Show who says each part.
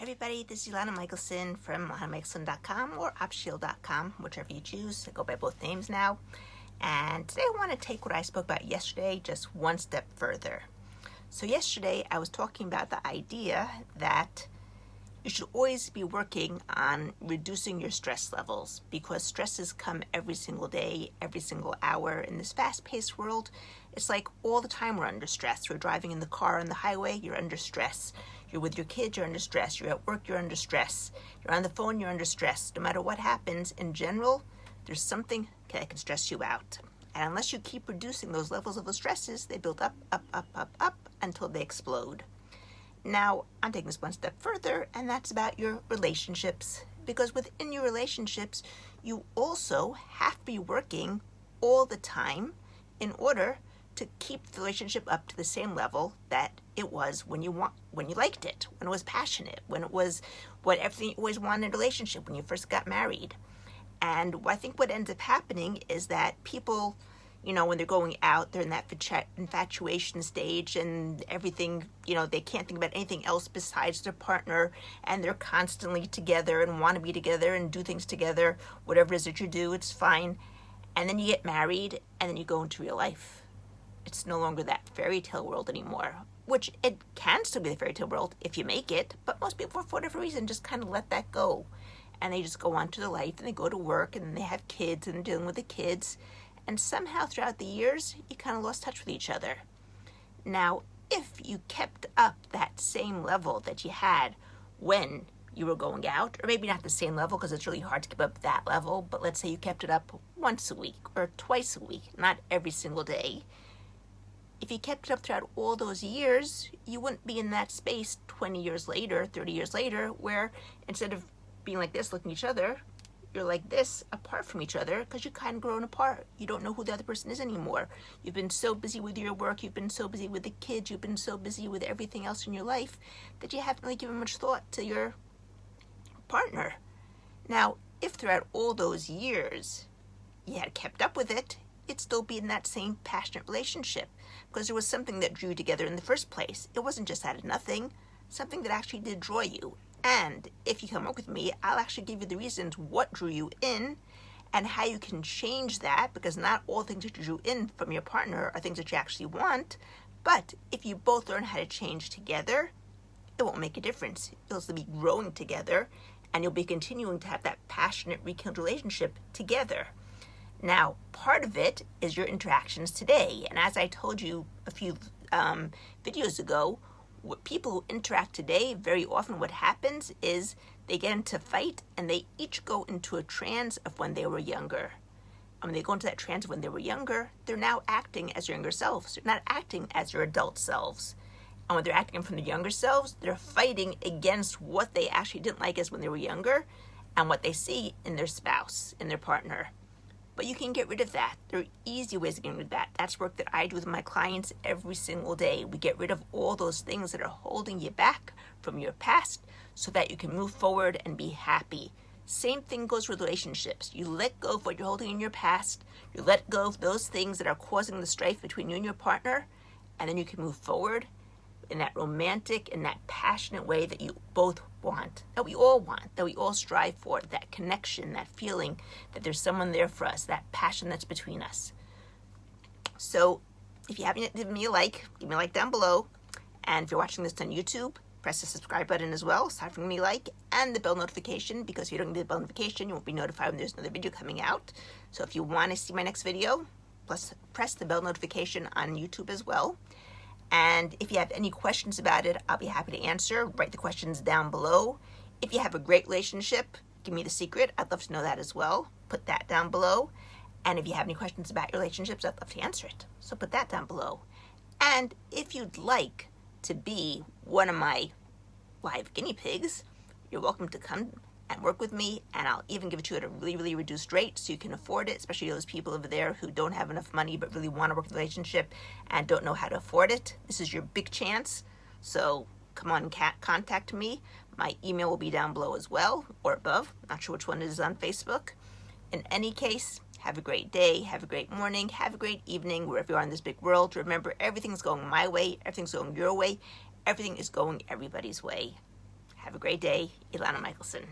Speaker 1: Everybody, this is Ilana Michelson from ilanamichelson.com or optiontoheal.com, whichever you choose. I go by both names now. And today I want to take what I spoke about yesterday just one step further. So yesterday I was talking about the idea that you should always be working on reducing your stress levels because stresses come every single day, every single hour. In this fast-paced world, it's like all the time we're under stress. We're driving in the car on the highway, you're under stress. You're with your kids, you're under stress. You're at work, you're under stress. You're on the phone, you're under stress. No matter what happens, in general, there's something that can stress you out. And unless you keep reducing those levels of the stresses, they build up until they explode. Now, I'm taking this one step further, and that's about your relationships. Because within your relationships, you also have to be working all the time in order to keep the relationship up to the same level that it was when you liked it, when it was passionate, when it was what everything you always wanted in a relationship, when you first got married. And I think what ends up happening is that people, when they're going out, they're in that infatuation stage and everything, they can't think about anything else besides their partner, and they're constantly together and want to be together and do things together. Whatever it is that you do, it's fine. And then you get married, and then you go into real life. It's no longer that fairy tale world anymore, which it can still be the fairy tale world if you make it, but most people, for whatever reason, just kind of let that go. And they just go on to their life, and they go to work, and they have kids, and they're dealing with the kids. And somehow throughout the years, you kind of lost touch with each other. Now, if you kept up that same level that you had when you were going out, or maybe not the same level because it's really hard to keep up that level, but let's say you kept it up once a week or twice a week, not every single day. If you kept it up throughout all those years, you wouldn't be in that space 20 years later, 30 years later, where instead of being like this, looking at each other, you're like this, apart from each other, because you're kind of grown apart. You don't know who the other person is anymore. You've been so busy with your work, you've been so busy with the kids, you've been so busy with everything else in your life that you haven't really given much thought to your partner. Now, if throughout all those years you had kept up with it, it'd still be in that same passionate relationship because there was something that drew you together in the first place. It wasn't just out of nothing, something that actually did draw you. And if you come up with me, I'll actually give you the reasons what drew you in and how you can change that, because not all things that you drew in from your partner are things that you actually want. But if you both learn how to change together, it won't make a difference. You'll still be growing together, and you'll be continuing to have that passionate, rekindled relationship together. Now, part of it is your interactions today. And as I told you a few videos ago, people who interact today, very often what happens is they get into a fight and they each go into a trance of when they were younger. And when they go into that trance of when they were younger, they're now acting as your younger selves. They're not acting as your adult selves. And when they're acting from the younger selves, they're fighting against what they actually didn't like as when they were younger and what they see in their spouse, in their partner. But you can get rid of that. There are easy ways of getting rid of that. That's work that I do with my clients every single day. We get rid of all those things that are holding you back from your past so that you can move forward and be happy. Same thing goes with relationships. You let go of what you're holding in your past. You let go of those things that are causing the strife between you and your partner, and then you can move forward in that romantic and that passionate way that you both want, that we all want, that we all strive for, that connection, that feeling that there's someone there for us, that passion that's between us. So if you haven't given me a like, give me a like down below. And if you're watching this on YouTube, press the subscribe button as well, aside from me like, and the bell notification, because if you don't get the bell notification, you won't be notified when there's another video coming out. So if you want to see my next video, press the bell notification on YouTube as well. And if you have any questions about it, I'll be happy to answer. Write the questions down below. If you have a great relationship, give me the secret. I'd love to know that as well. Put that down below. And if you have any questions about your relationships, I'd love to answer it. So put that down below. And if you'd like to be one of my live guinea pigs, you're welcome to come and work with me, and I'll even give it to you at a really, really reduced rate so you can afford it, especially those people over there who don't have enough money but really want to work in a relationship and don't know how to afford it. This is your big chance. So come on and contact me. My email will be down below as well, or above. Not sure which one it is on Facebook. In any case, have a great day, have a great morning, have a great evening, wherever you are in this big world. Remember, everything's going my way, everything's going your way, everything is going everybody's way. Have a great day. Ilana Michelson.